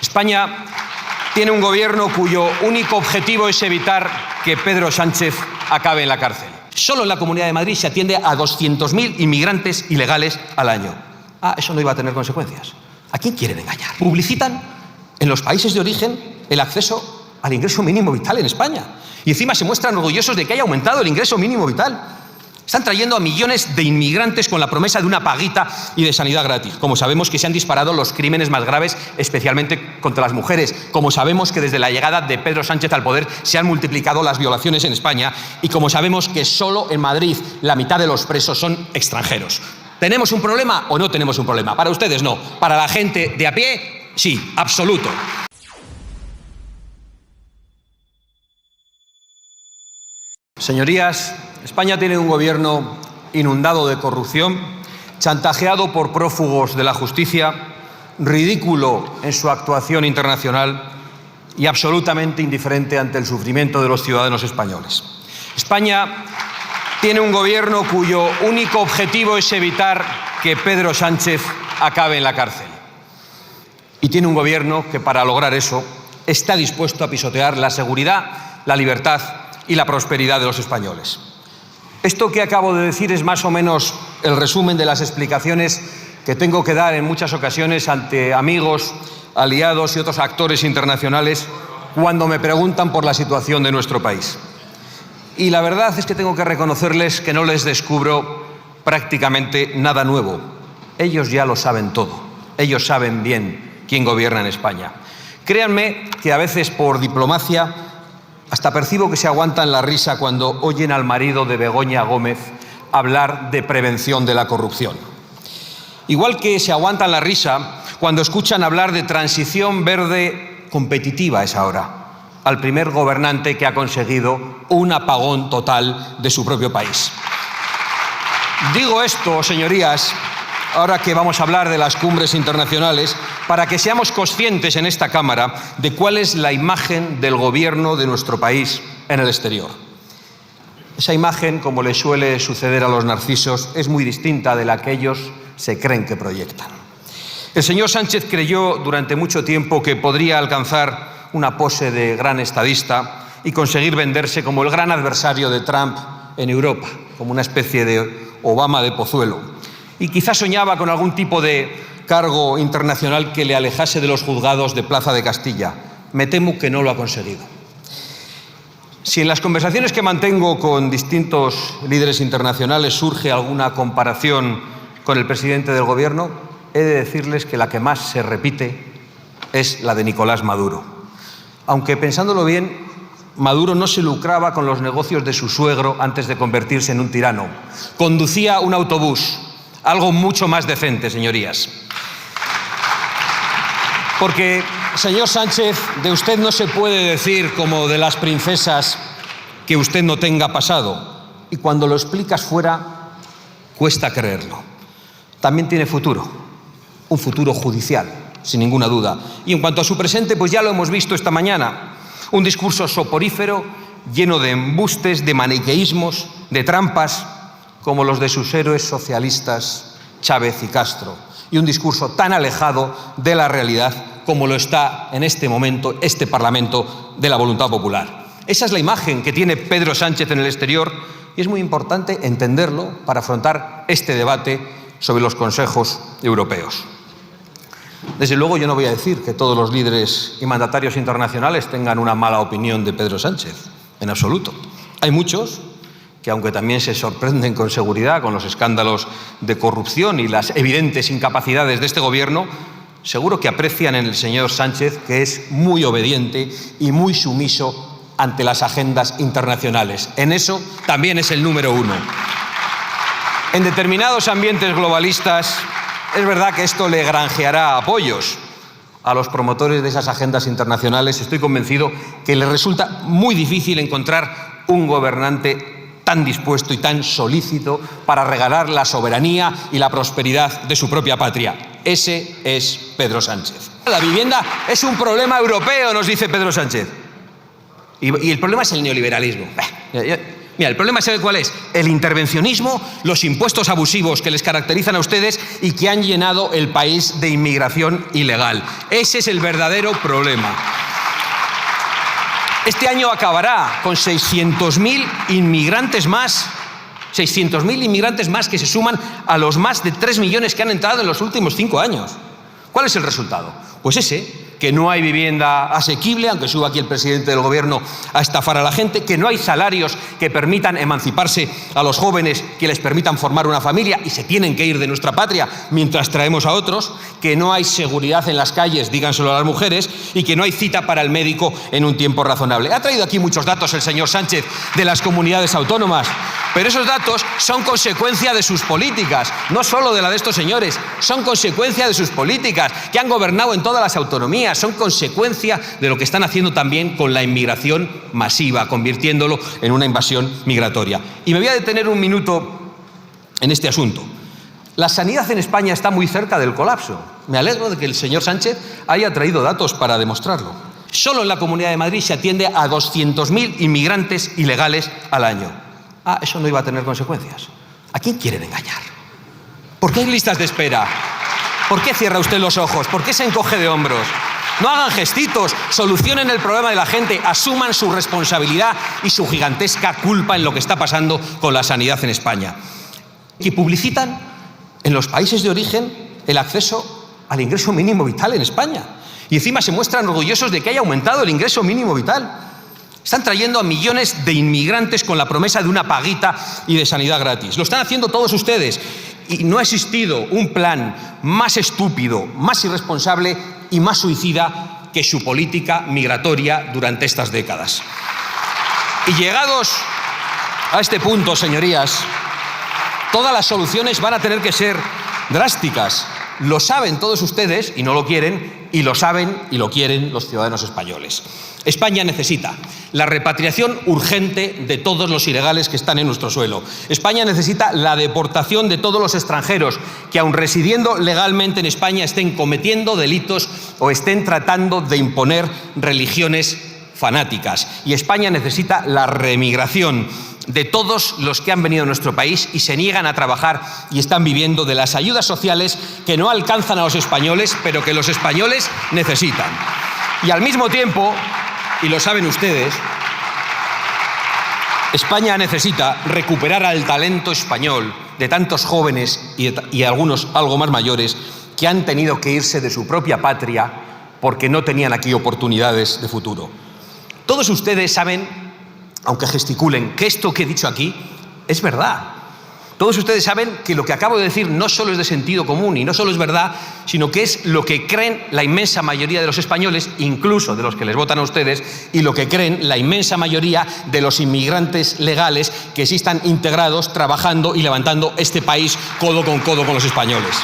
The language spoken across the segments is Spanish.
España tiene un gobierno cuyo único objetivo es evitar que Pedro Sánchez acabe en la cárcel. Solo en la Comunidad de Madrid se atiende a 200.000 inmigrantes ilegales al año. Eso no iba a tener consecuencias. ¿A quién quieren engañar? Publicitan en los países de origen el acceso al ingreso mínimo vital en España. Y encima se muestran orgullosos de que haya aumentado el ingreso mínimo vital. Están trayendo a millones de inmigrantes con la promesa de una paguita y de sanidad gratis. Como sabemos que se han disparado los crímenes más graves, especialmente contra las mujeres. Como sabemos que desde la llegada de Pedro Sánchez al poder se han multiplicado las violaciones en España. Y como sabemos que solo en Madrid la mitad de los presos son extranjeros. ¿Tenemos un problema o no tenemos un problema? Para ustedes no. Para la gente de a pie, sí, absoluto. Señorías, España tiene un gobierno inundado de corrupción, chantajeado por prófugos de la justicia, ridículo en su actuación internacional y absolutamente indiferente ante el sufrimiento de los ciudadanos españoles. España tiene un gobierno cuyo único objetivo es evitar que Pedro Sánchez acabe en la cárcel. Y tiene un gobierno que, para lograr eso, está dispuesto a pisotear la seguridad, la libertad y la prosperidad de los españoles. Esto que acabo de decir es más o menos el resumen de las explicaciones que tengo que dar en muchas ocasiones ante amigos, aliados y otros actores internacionales cuando me preguntan por la situación de nuestro país. Y la verdad es que tengo que reconocerles que no les descubro prácticamente nada nuevo. Ellos ya lo saben todo. Ellos saben bien quién gobierna en España. Créanme que a veces por diplomacia hasta percibo que se aguantan la risa cuando oyen al marido de Begoña Gómez hablar de prevención de la corrupción. Igual que se aguantan la risa cuando escuchan hablar de transición verde competitiva, es ahora, al primer gobernante que ha conseguido un apagón total de su propio país. Digo esto, señorías, ahora que vamos a hablar de las cumbres internacionales, para que seamos conscientes en esta Cámara de cuál es la imagen del gobierno de nuestro país en el exterior. Esa imagen, como le suele suceder a los narcisos, es muy distinta de la que ellos se creen que proyectan. El señor Sánchez creyó durante mucho tiempo que podría alcanzar una pose de gran estadista y conseguir venderse como el gran adversario de Trump en Europa, como una especie de Obama de Pozuelo. Y quizás soñaba con algún tipo de cargo internacional que le alejase de los juzgados de Plaza de Castilla. Me temo que no lo ha conseguido. Si en las conversaciones que mantengo con distintos líderes internacionales surge alguna comparación con el presidente del gobierno, he de decirles que la que más se repite es la de Nicolás Maduro. Aunque pensándolo bien, Maduro no se lucraba con los negocios de su suegro antes de convertirse en un tirano. Conducía un autobús, algo mucho más decente, señorías. Porque, señor Sánchez, de usted no se puede decir, como de las princesas, que usted no tenga pasado. Y cuando lo explicas fuera, cuesta creerlo. También tiene futuro, un futuro judicial, sin ninguna duda. Y en cuanto a su presente, pues ya lo hemos visto esta mañana. Un discurso soporífero, lleno de embustes, de maniqueísmos, de trampas, como los de sus héroes socialistas Chávez y Castro. Y un discurso tan alejado de la realidad como lo está en este momento este Parlamento de la voluntad popular. Esa es la imagen que tiene Pedro Sánchez en el exterior y es muy importante entenderlo para afrontar este debate sobre los consejos europeos. Desde luego yo no voy a decir que todos los líderes y mandatarios internacionales tengan una mala opinión de Pedro Sánchez, en absoluto. Hay muchos que, aunque también se sorprenden con seguridad con los escándalos de corrupción y las evidentes incapacidades de este gobierno, seguro que aprecian en el señor Sánchez que es muy obediente y muy sumiso ante las agendas internacionales. En eso también es el número uno. En determinados ambientes globalistas es verdad que esto le granjeará apoyos a los promotores de esas agendas internacionales. Estoy convencido que les resulta muy difícil encontrar un gobernante tan dispuesto y tan solícito para regalar la soberanía y la prosperidad de su propia patria. Ese es Pedro Sánchez. La vivienda es un problema europeo, nos dice Pedro Sánchez. Y el problema es el neoliberalismo. Mira, el problema, ¿sabe cuál es? El intervencionismo, los impuestos abusivos que les caracterizan a ustedes y que han llenado el país de inmigración ilegal. Ese es el verdadero problema. Este año acabará con 600.000 inmigrantes más. 600.000 inmigrantes más que se suman a los más de 3 millones que han entrado en los últimos 5 años. ¿Cuál es el resultado? Pues ese, que no hay vivienda asequible, aunque suba aquí el presidente del gobierno a estafar a la gente, que no hay salarios que permitan emanciparse a los jóvenes, que les permitan formar una familia y se tienen que ir de nuestra patria mientras traemos a otros, que no hay seguridad en las calles, díganselo a las mujeres, y que no hay cita para el médico en un tiempo razonable. Ha traído aquí muchos datos el señor Sánchez de las comunidades autónomas, pero esos datos son consecuencia de sus políticas, no solo de la de estos señores, son consecuencia de sus políticas, que han gobernado en todas las autonomías, son consecuencia de lo que están haciendo también con la inmigración masiva, convirtiéndolo en una invasión migratoria. Y me voy a detener un minuto en este asunto. La sanidad en España está muy cerca del colapso. Me alegro de que el señor Sánchez haya traído datos para demostrarlo. Solo en la Comunidad de Madrid se atiende a 200.000 inmigrantes ilegales al año. Ah, eso no iba a tener consecuencias. ¿A quién quieren engañar? ¿Por qué hay listas de espera? ¿Por qué cierra usted los ojos? ¿Por qué se encoge de hombros? No hagan gestitos, solucionen el problema de la gente, asuman su responsabilidad y su gigantesca culpa en lo que está pasando con la sanidad en España. Que publicitan en los países de origen el acceso al ingreso mínimo vital en España. Y encima se muestran orgullosos de que haya aumentado el ingreso mínimo vital. Están trayendo a millones de inmigrantes con la promesa de una paguita y de sanidad gratis. Lo están haciendo todos ustedes. Y no ha existido un plan más estúpido, más irresponsable y más suicida que su política migratoria durante estas décadas. Y llegados a este punto, señorías, todas las soluciones van a tener que ser drásticas. Lo saben todos ustedes y no lo quieren, y lo saben y lo quieren los ciudadanos españoles. España necesita la repatriación urgente de todos los ilegales que están en nuestro suelo. España necesita la deportación de todos los extranjeros que, aun residiendo legalmente en España, estén cometiendo delitos o estén tratando de imponer religiones fanáticas. Y España necesita la reemigración de todos los que han venido a nuestro país y se niegan a trabajar y están viviendo de las ayudas sociales que no alcanzan a los españoles, pero que los españoles necesitan. Y al mismo tiempo, y lo saben ustedes, España necesita recuperar al talento español de tantos jóvenes y algunos algo más mayores que han tenido que irse de su propia patria porque no tenían aquí oportunidades de futuro. Todos ustedes saben, aunque gesticulen, que esto que he dicho aquí es verdad. Todos ustedes saben que lo que acabo de decir no solo es de sentido común y no solo es verdad, sino que es lo que creen la inmensa mayoría de los españoles, incluso de los que les votan a ustedes, y lo que creen la inmensa mayoría de los inmigrantes legales que sí están integrados, trabajando y levantando este país codo con los españoles.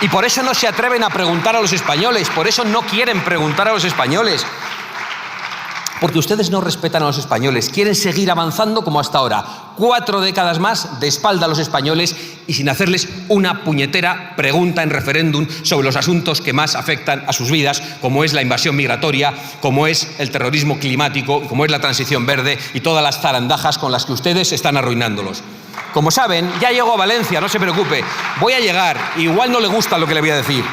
Y por eso no se atreven a preguntar a los españoles, por eso no quieren preguntar a los españoles. Porque ustedes no respetan a los españoles, quieren seguir avanzando como hasta ahora, 4 décadas más de espalda a los españoles y sin hacerles una puñetera pregunta en referéndum sobre los asuntos que más afectan a sus vidas, como es la invasión migratoria, como es el terrorismo climático, como es la transición verde y todas las zarandajas con las que ustedes están arruinándolos. Como saben, ya llego a Valencia, no se preocupe, voy a llegar, igual no le gusta lo que le voy a decir.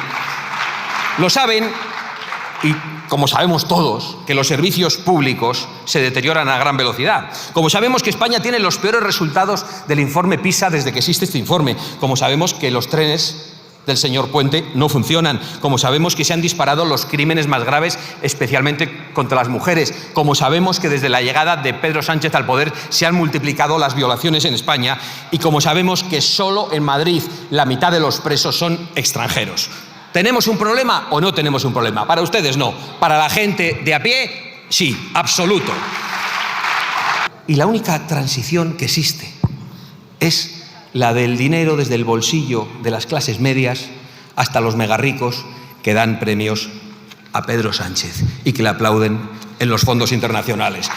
Lo saben y como sabemos todos, que los servicios públicos se deterioran a gran velocidad. Como sabemos que España tiene los peores resultados del informe PISA desde que existe este informe. Como sabemos que los trenes del señor Puente no funcionan. Como sabemos que se han disparado los crímenes más graves, especialmente contra las mujeres. Como sabemos que desde la llegada de Pedro Sánchez al poder se han multiplicado las violaciones en España. Y como sabemos que solo en Madrid la mitad de los presos son extranjeros. ¿Tenemos un problema o no tenemos un problema? Para ustedes no. Para la gente de a pie, sí, absoluto. Y la única transición que existe es la del dinero desde el bolsillo de las clases medias hasta los megarricos que dan premios a Pedro Sánchez y que le aplauden en los fondos internacionales.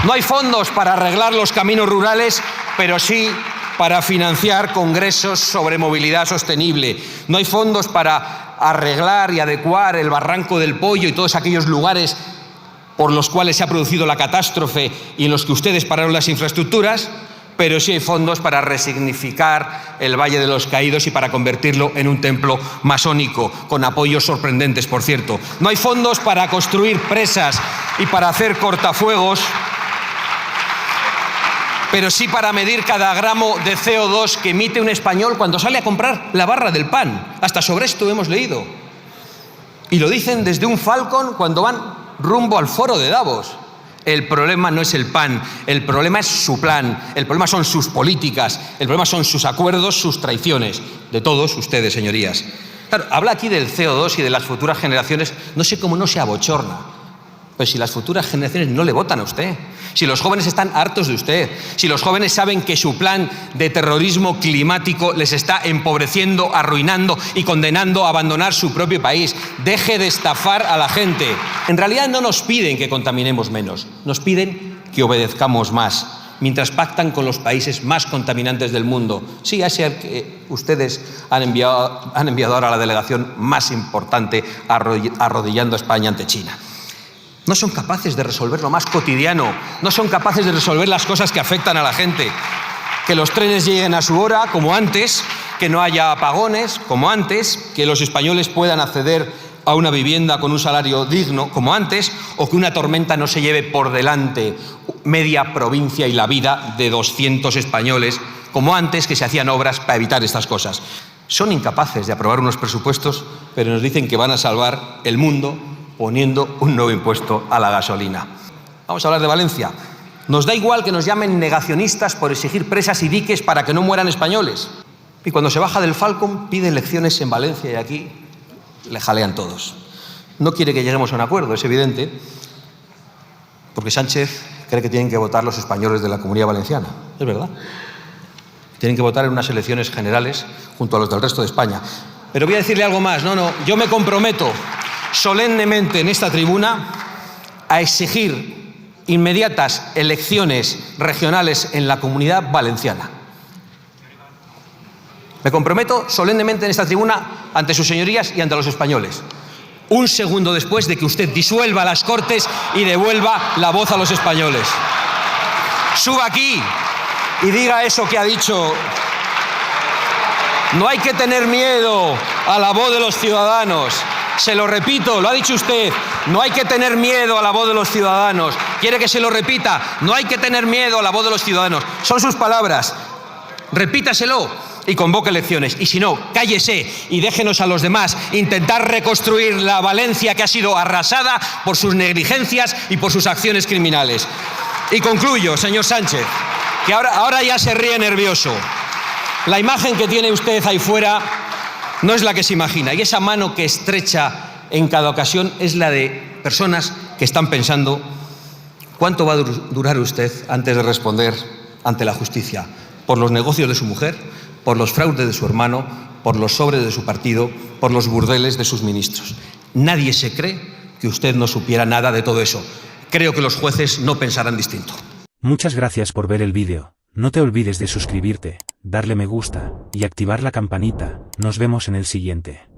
No hay fondos para arreglar los caminos rurales, pero sí para financiar congresos sobre movilidad sostenible. No hay fondos para arreglar y adecuar el Barranco del Pollo y todos aquellos lugares por los cuales se ha producido la catástrofe y en los que ustedes pararon las infraestructuras, pero sí hay fondos para resignificar el Valle de los Caídos y para convertirlo en un templo masónico, con apoyos sorprendentes, por cierto. No hay fondos para construir presas y para hacer cortafuegos, pero sí para medir cada gramo de CO2 que emite un español cuando sale a comprar la barra del pan. Hasta sobre esto hemos leído. Y lo dicen desde un Falcon cuando van rumbo al foro de Davos. El problema no es el pan, el problema es su plan, el problema son sus políticas, el problema son sus acuerdos, sus traiciones, de todos ustedes, señorías. Claro, habla aquí del CO2 y de las futuras generaciones, no sé cómo no se abochorna. Pues si las futuras generaciones no le votan a usted, si los jóvenes están hartos de usted, si los jóvenes saben que su plan de terrorismo climático les está empobreciendo, arruinando y condenando a abandonar su propio país, deje de estafar a la gente. En realidad no nos piden que contaminemos menos, nos piden que obedezcamos más, mientras pactan con los países más contaminantes del mundo. Sí, a ese al que ustedes han enviado ahora a la delegación más importante, arrodillando a España ante China. No son capaces de resolver lo más cotidiano, no son capaces de resolver las cosas que afectan a la gente. Que los trenes lleguen a su hora, como antes, que no haya apagones, como antes, que los españoles puedan acceder a una vivienda con un salario digno, como antes, o que una tormenta no se lleve por delante media provincia y la vida de 200 españoles, como antes, que se hacían obras para evitar estas cosas. Son incapaces de aprobar unos presupuestos, pero nos dicen que van a salvar el mundo poniendo un nuevo impuesto a la gasolina. Vamos a hablar de Valencia. Nos da igual que nos llamen negacionistas por exigir presas y diques para que no mueran españoles. Y cuando se baja del Falcon pide elecciones en Valencia y aquí le jalean todos. No quiere que lleguemos a un acuerdo, es evidente, porque Sánchez cree que tienen que votar los españoles de la Comunidad Valenciana. Es verdad. Tienen que votar en unas elecciones generales junto a los del resto de España. Pero voy a decirle algo más. Yo me comprometo solemnemente en esta tribuna a exigir inmediatas elecciones regionales en la Comunidad Valenciana. Me comprometo solemnemente en esta tribuna ante sus señorías y ante los españoles. Un segundo después de que usted disuelva las Cortes y devuelva la voz a los españoles. Suba aquí y diga eso que ha dicho. No hay que tener miedo a la voz de los ciudadanos. Se lo repito, lo ha dicho usted, no hay que tener miedo a la voz de los ciudadanos. ¿Quiere que se lo repita? No hay que tener miedo a la voz de los ciudadanos. Son sus palabras. Repítaselo y convoque elecciones. Y si no, cállese y déjenos a los demás intentar reconstruir la Valencia que ha sido arrasada por sus negligencias y por sus acciones criminales. Y concluyo, señor Sánchez, que ahora ya se ríe nervioso. La imagen que tiene usted ahí fuera no es la que se imagina, y esa mano que estrecha en cada ocasión es la de personas que están pensando cuánto va a durar usted antes de responder ante la justicia por los negocios de su mujer, por los fraudes de su hermano, por los sobres de su partido, por los burdeles de sus ministros. Nadie se cree que usted no supiera nada de todo eso. Creo que los jueces no pensarán distinto. Muchas gracias por ver el vídeo. No te olvides de suscribirte, darle me gusta y activar la campanita. Nos vemos en el siguiente.